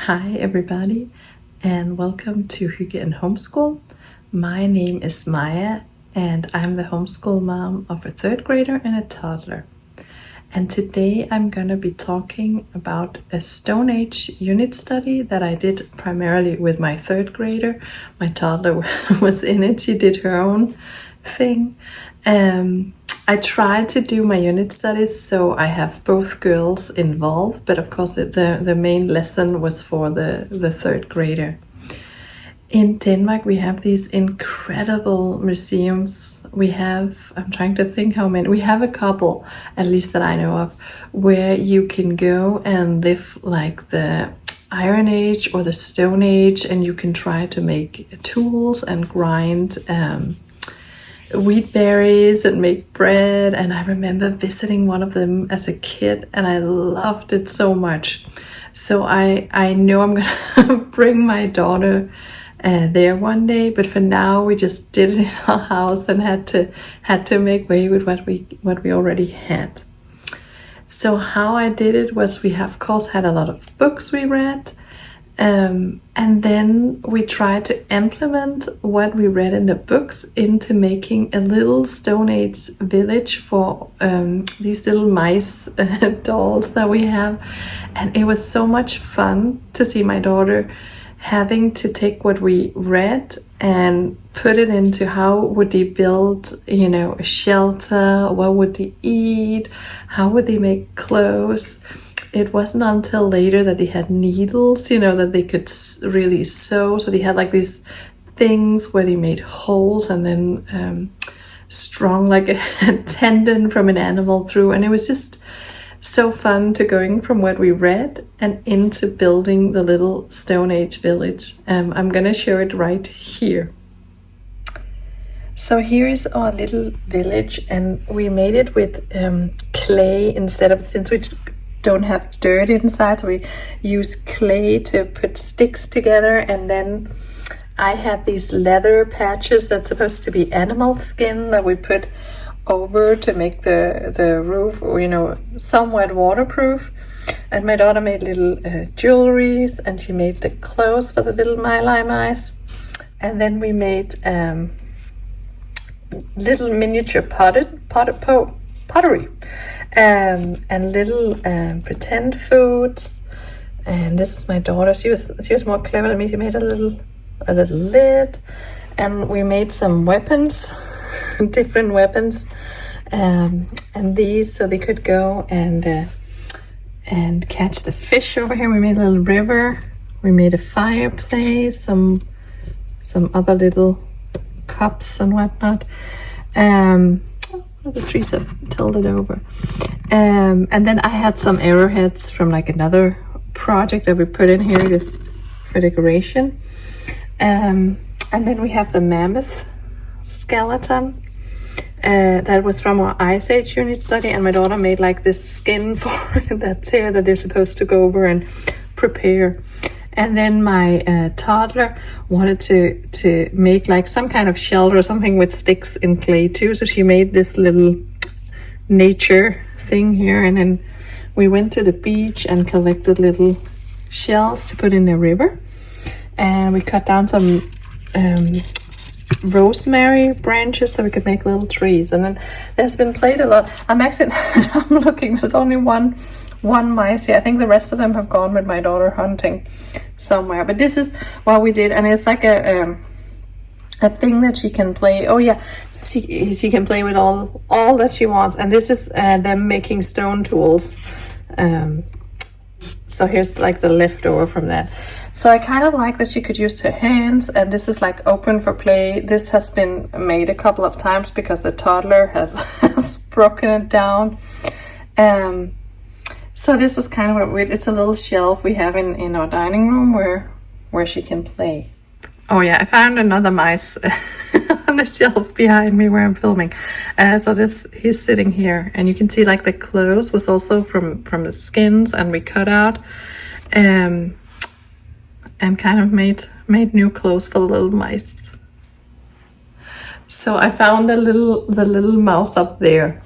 Hi everybody and welcome to Hygge and Homeschool. My name is Maya and I'm the homeschool mom of a third grader and a toddler. And today I'm going to be talking about a Stone Age unit study that I did primarily with my third grader. My toddler was in it, she did her own thing. I tried to do my unit studies so I have both girls involved, but of course the main lesson was for the third grader. In Denmark we have these incredible museums. I'm trying to think how many, we have a couple, at least that I know of, where you can go and live like the Iron Age or the Stone Age, and you can try to make tools and grind wheat berries and make bread. And I remember visiting one of them as a kid and I loved it so much. So I know I'm gonna bring my daughter there one day, but for now we just did it in our house and had to make way with what we already had. So how I did it was, we have of course had a lot of books we read, and then we tried to implement what we read in the books into making a little Stone Age village for these little mice dolls that we have. And it was so much fun to see my daughter having to take what we read and put it into how would they build, a shelter, what would they eat, how would they make clothes. It wasn't until later that they had needles, that they could really sew. So they had like these things where they made holes and then strung like a tendon from an animal through. And it was just so fun to going from what we read and into building the little Stone Age village. I'm gonna show it right here. So here is our little village, and we made it with clay instead of, since we don't have dirt inside, so we use clay to put sticks together. And then I had these leather patches that's supposed to be animal skin that we put over to make the roof, somewhat waterproof. And my daughter made little jewelries, and she made the clothes for the little Mai-Leg mice. And then we made little miniature pottery and little pretend foods. And this is my daughter. She was more clever than me. She made a little lid, and we made some weapons, different weapons, and these, so they could go and catch the fish over here. We made a little river. We made a fireplace, some other little cups and whatnot. The trees have tilted over. And then I had some arrowheads from like another project that we put in here just for decoration. And then we have the mammoth skeleton. That was from our Ice Age unit study, and my daughter made like this skin for that's here that they're supposed to go over and prepare. And then my toddler wanted to make like some kind of shelter or something with sticks and clay too. So she made this little nature thing here. And then we went to the beach and collected little shells to put in the river. And we cut down some rosemary branches so we could make little trees. And then there's been played a lot. I'm looking, there's only one mice here. I think the rest of them have gone with my daughter hunting somewhere. But this is what we did, and it's like a thing that she can play. Oh yeah, she can play with all that she wants. And this is them making stone tools. So here's like the leftover from that. So I kind of like that she could use her hands, and this is like open for play. This has been made a couple of times because the toddler has broken it down. So this was kind of it's a little shelf we have in our dining room where she can play. Oh yeah, I found another mice on the shelf behind me where I'm filming. So he's sitting here, and you can see like the clothes was also from the skins, and we cut out and kind of made new clothes for the little mice. So I found the little mouse up there.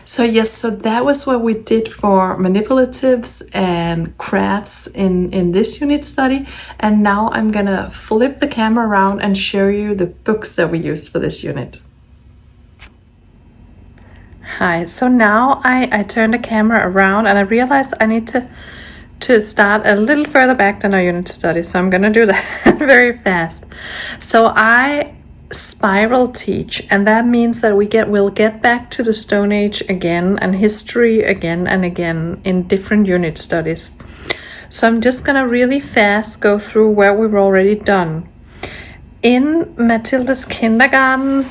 So yes, so that was what we did for manipulatives and crafts in this unit study. And now I'm gonna flip the camera around and show you the books that we used for this unit. Hi, so now I turn the camera around and I realized I need to start a little further back than our unit study. So I'm gonna do that very fast. So I spiral teach, and that means that we'll get back to the Stone Age again and history again and again in different unit studies. So I'm just gonna really fast go through where we've already done. In Matilda's kindergarten,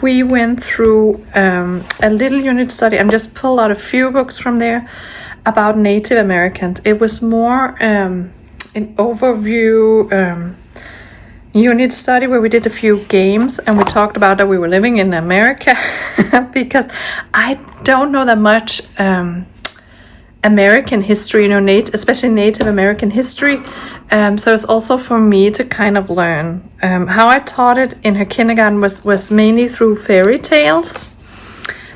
we went through a little unit study. I'm just pulled out a few books from there about Native Americans. It was more an overview unit study where we did a few games and we talked about that we were living in America because I don't know that much American history, especially Native American history. So it's also for me to kind of learn. How I taught it in her kindergarten was mainly through fairy tales.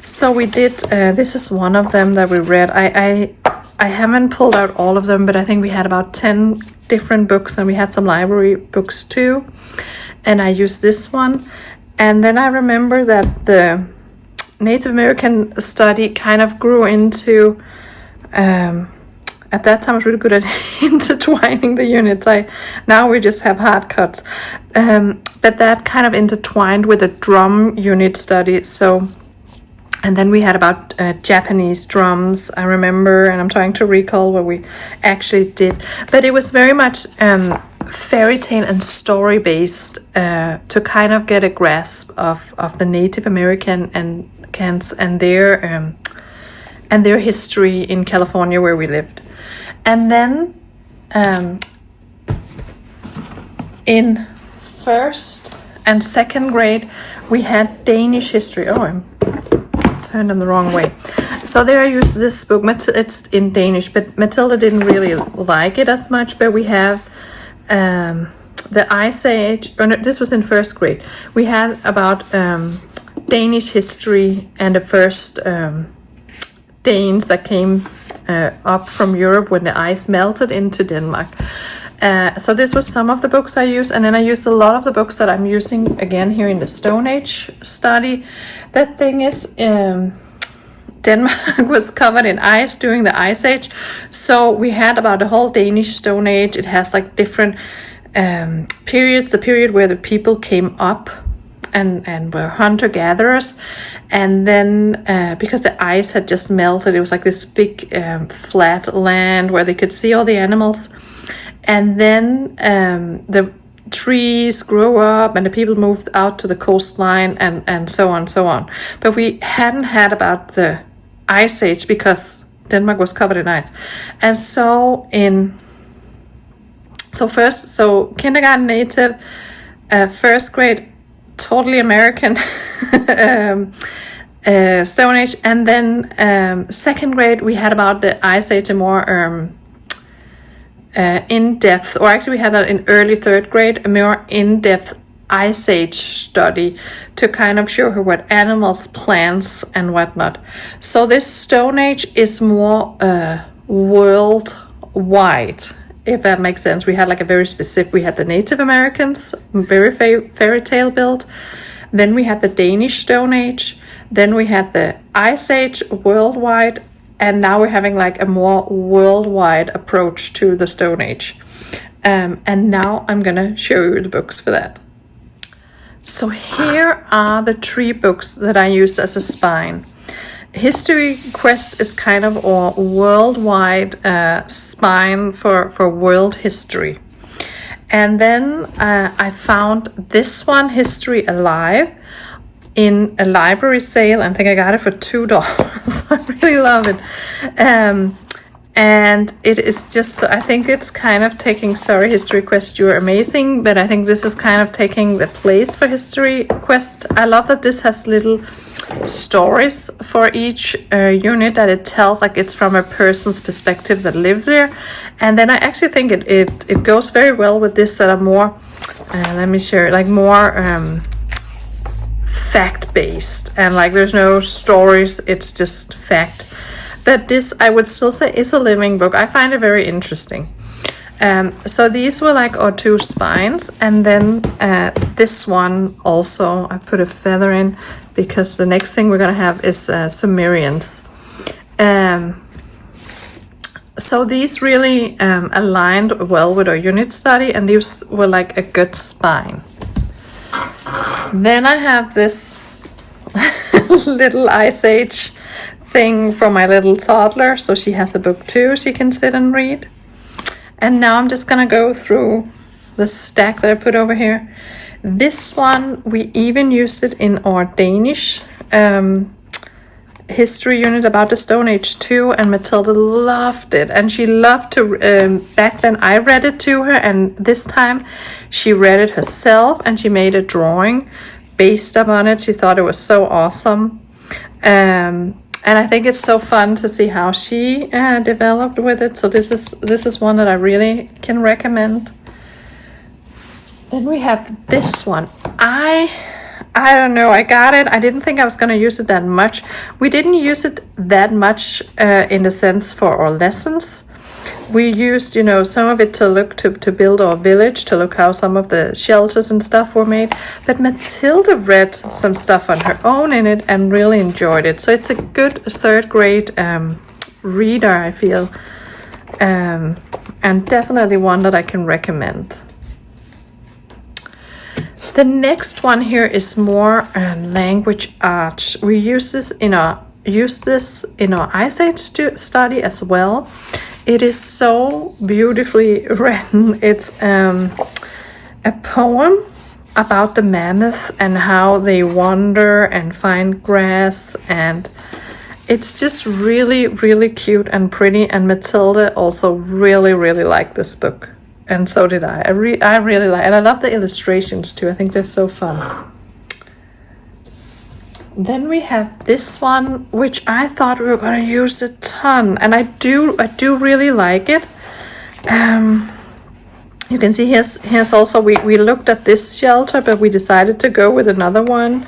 So we did, this is one of them that we read. I haven't pulled out all of them, but I think we had about 10 different books and we had some library books too. And I used this one. And then I remember that the Native American study kind of grew into, at that time I was really good at intertwining the units. Now we just have hard cuts. But that kind of intertwined with a drum unit study. And then we had about Japanese drums, I remember, and I'm trying to recall what we actually did. But it was very much fairy tale and story based to kind of get a grasp of the Native American and their history in California where we lived. And then in first and second grade, we had Danish history. Oh, I'm turned them the wrong way. So there I used this book. It's in Danish, but Matilda didn't really like it as much. But we have the Ice Age. Oh no, this was in first grade. We had about Danish history and the first Danes that came up from Europe when the ice melted into Denmark. So this was some of the books I used, and then I used a lot of the books that I'm using again here in the Stone Age study. The thing is, Denmark was covered in ice during the Ice Age, so we had about the whole Danish Stone Age. It has like different periods. The period where the people came up and were hunter-gatherers, and then because the ice had just melted, it was like this big flat land where they could see all the animals. And then the trees grew up and the people moved out to the coastline and so on and so on. But we hadn't had about the Ice Age because Denmark was covered in ice. And so kindergarten Native, first grade totally American Stone Age, and then second grade we had about the Ice Age, a more in-depth, or actually we had that in early third grade, a more in-depth Ice Age study to kind of show her what animals, plants and whatnot. So this Stone Age is more worldwide, if that makes sense. We had like a very specific, we had the Native Americans, very fairy tale built. Then we had the Danish Stone Age. Then we had the Ice Age worldwide. And now we're having like a more worldwide approach to the Stone Age. And now I'm gonna show you the books for that. So here are the 3 books that I use as a spine. History Quest is kind of a worldwide spine for world history. And then I found this one, History Alive, in a library sale. I think I got it for $2. I really love it. And it is just, I think it's kind of taking, sorry History Quest, you're amazing, but I think this is kind of taking the place for History Quest. I love that this has little stories for each unit that it tells, like it's from a person's perspective that lived there. And then I actually think it goes very well with this that are more, let me share, like more fact-based, and like there's no stories, it's just fact. But this, I would still say, is a living book. I find it very interesting. So these were like our two spines, and then this one also, I put a feather in because the next thing we're gonna have is Sumerians. So these really aligned well with our unit study, and these were like a good spine. Then I have this little Ice Age thing for my little toddler, so she has a book too she can sit and read. And now I'm just gonna go through the stack that I put over here. This one, we even used it in our Danish history unit about the Stone Age too, and Matilda loved it. And she loved to, back then I read it to her, and this time she read it herself, and she made a drawing based upon it. She thought it was so awesome. And I think it's so fun to see how she developed with it. So this is one that I really can recommend. Then we have this one. I don't know, I got it. I didn't think I was going to use it that much. We didn't use it that much in the sense for our lessons. We used, you know, some of it to look to build our village, to look how some of the shelters and stuff were made. But Matilda read some stuff on her own in it and really enjoyed it. So it's a good third grade reader, I feel. And definitely one that I can recommend. The next one here is more language arts. We use this in our Ice Age study as well. It is so beautifully written. It's a poem about the mammoth and how they wander and find grass, and it's just really, really cute and pretty. And Matilda also really, really liked this book, and so did I. I really like it, and I love the illustrations too. I think they're so fun. Then we have this one, which I thought we were going to use a ton, and I do really like it. You can see here's also, we looked at this shelter, but we decided to go with another one.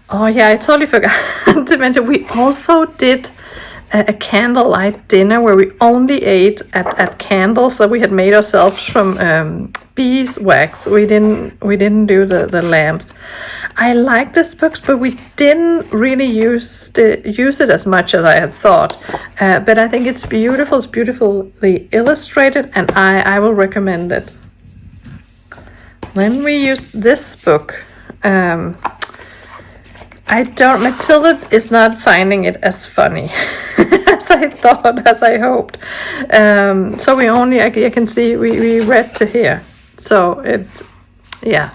Oh yeah, I totally forgot to mention, we also did a candlelight dinner where we only ate at candles that we had made ourselves from beeswax. We didn't do the lamps. I like this book, but we didn't really use it as much as I had thought. But I think it's beautiful. It's beautifully illustrated, and I will recommend it. Then we use this book. Matilda is not finding it as funny as I thought, as I hoped. So we only, I can see, we read to here. So it's, yeah.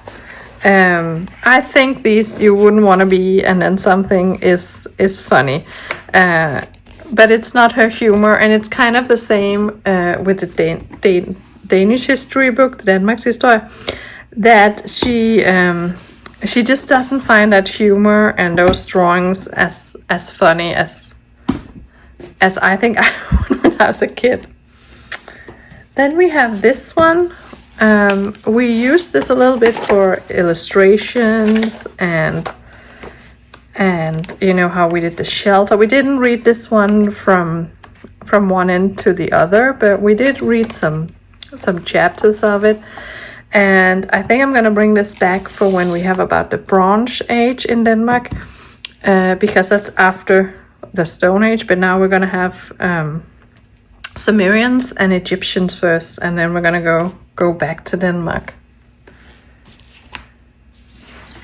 I think these you wouldn't want to be, and then something is funny. But it's not her humor, and it's kind of the same with the Danish history book, the Danmarks Historie, that she just doesn't find that humor and those drawings as funny as I think I would when I was a kid. Then we have this one. We used this a little bit for illustrations and you know how we did the shelter. We didn't read this one from one end to the other, but we did read some chapters of it. And I think I'm going to bring this back for when we have about the Bronze Age in Denmark, because that's after the Stone Age. But now we're going to have Sumerians and Egyptians first, and then we're going to go back to Denmark.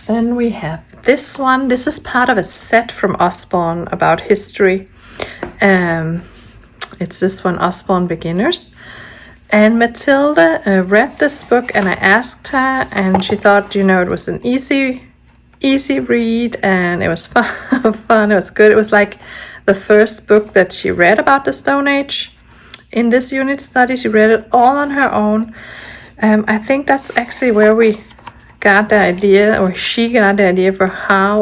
Then we have this one. This is part of a set from Osborne about history. It's this one, Osborne Beginners. And Matilda read this book, and I asked her, and she thought, you know, it was an easy read, and it was fun. It was good. It was like the first book that she read about the Stone Age in this unit study. She read it all on her own. I think that's actually where we got the idea, or she got the idea for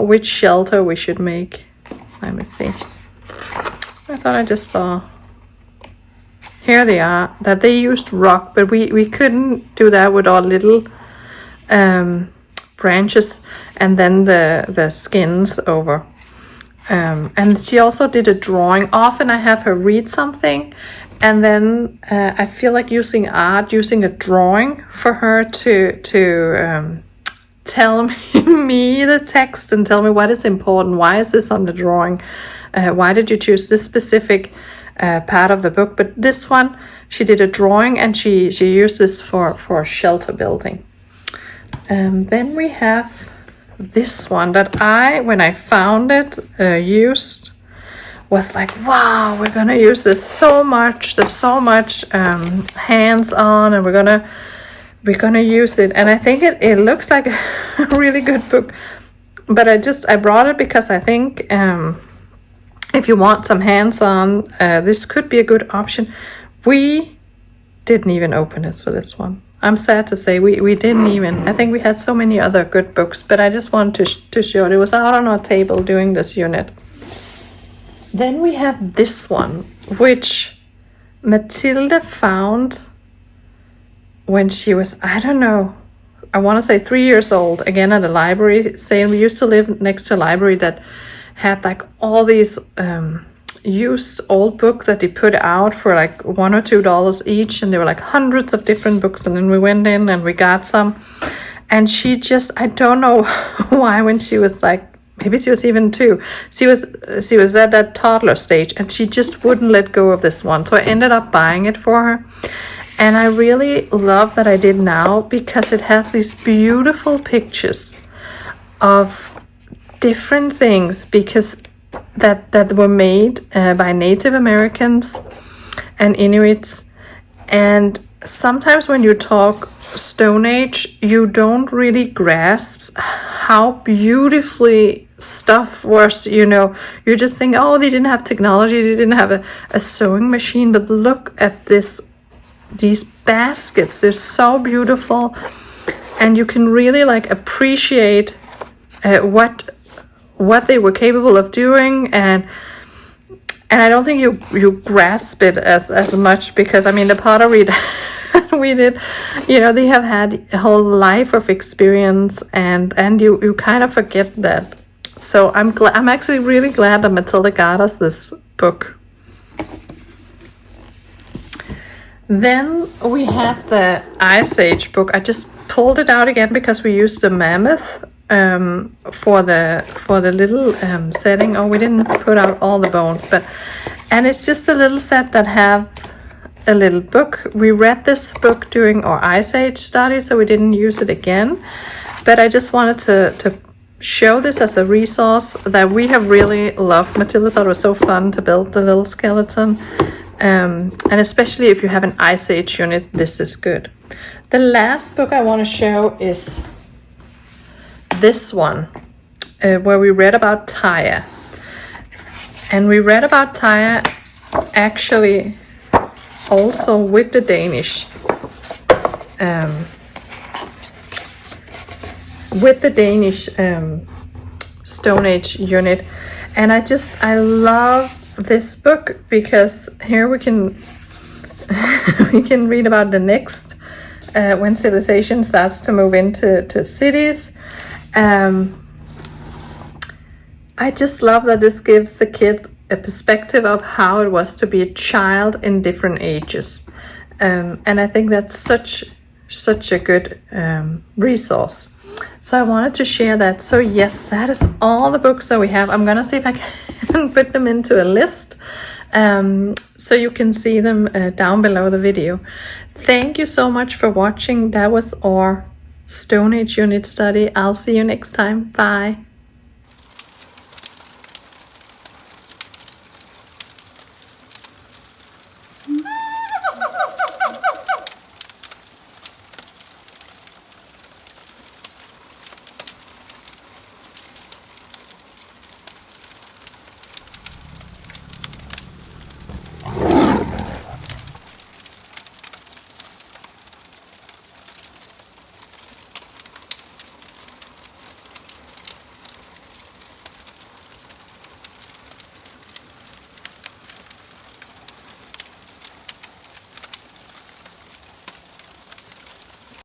which shelter we should make. Let me see. I thought I just saw. Here they are, that they used rock, but we couldn't do that with our little branches and then the skins over. And she also did a drawing. Often I have her read something, and then I feel like using a drawing for her to tell me the text and tell me what is important. Why is this on the drawing? Why did you choose this specific part of the book? But this one, she did a drawing, and she used this for shelter building. Then we have this one that when I found it used, was like, wow, we're gonna use this so much. There's so much hands-on, and we're gonna use it. And I think it looks like a really good book, but I brought it because I think if you want some hands-on, this could be a good option. We didn't even open this for this one. I'm sad to say we didn't even. I think we had so many other good books, but I just wanted to show it. It was out on our table doing this unit. Then we have this one, which Matilda found when she was, I don't know, I want to say 3 years old, again at a library, saying we used to live next to a library that had like all these used old books that they put out for like $1 or $2 each, and there were like hundreds of different books. And then we went in and we got some, and she just, I don't know why, when she was like, maybe she was even 2, she was at that toddler stage, and she just wouldn't let go of this one. So I ended up buying it for her, and I really love that I did now, because it has these beautiful pictures of different things, because that were made by Native Americans and Inuits. And sometimes when you talk Stone Age, you don't really grasp how beautifully stuff was, you just think, oh, they didn't have technology, they didn't have a sewing machine, but look at these baskets, they're so beautiful, and you can really like appreciate what they were capable of doing, and I don't think you grasp it as much, because I mean the pottery we did, they have had a whole life of experience, and you kind of forget that. So I'm actually really glad that Matilda got us this book. Then we had the Ice Age book. I just pulled it out again because we used the mammoth for the little setting. Oh, we didn't put out all the bones, and it's just a little set that have a little book. We read this book during our Ice Age study, so we didn't use it again, but I just wanted to show this as a resource that we have really loved. Matilda thought it was so fun to build the little skeleton, and especially if you have an Ice Age unit, this is good. The last book I want to show is this one, where we read about Taya. And we read about Taya actually also with the Danish Stone Age unit. And I love this book, because here we can we can read about the next when civilization starts to move into cities. I just love that this gives the kid a perspective of how it was to be a child in different ages, and I think that's such a good resource. So I wanted to share that. So yes, that is all the books that we have. I'm gonna see if I can put them into a list, so you can see them down below the video. Thank you so much for watching. That was our Stone Age unit study. I'll see you next time. Bye.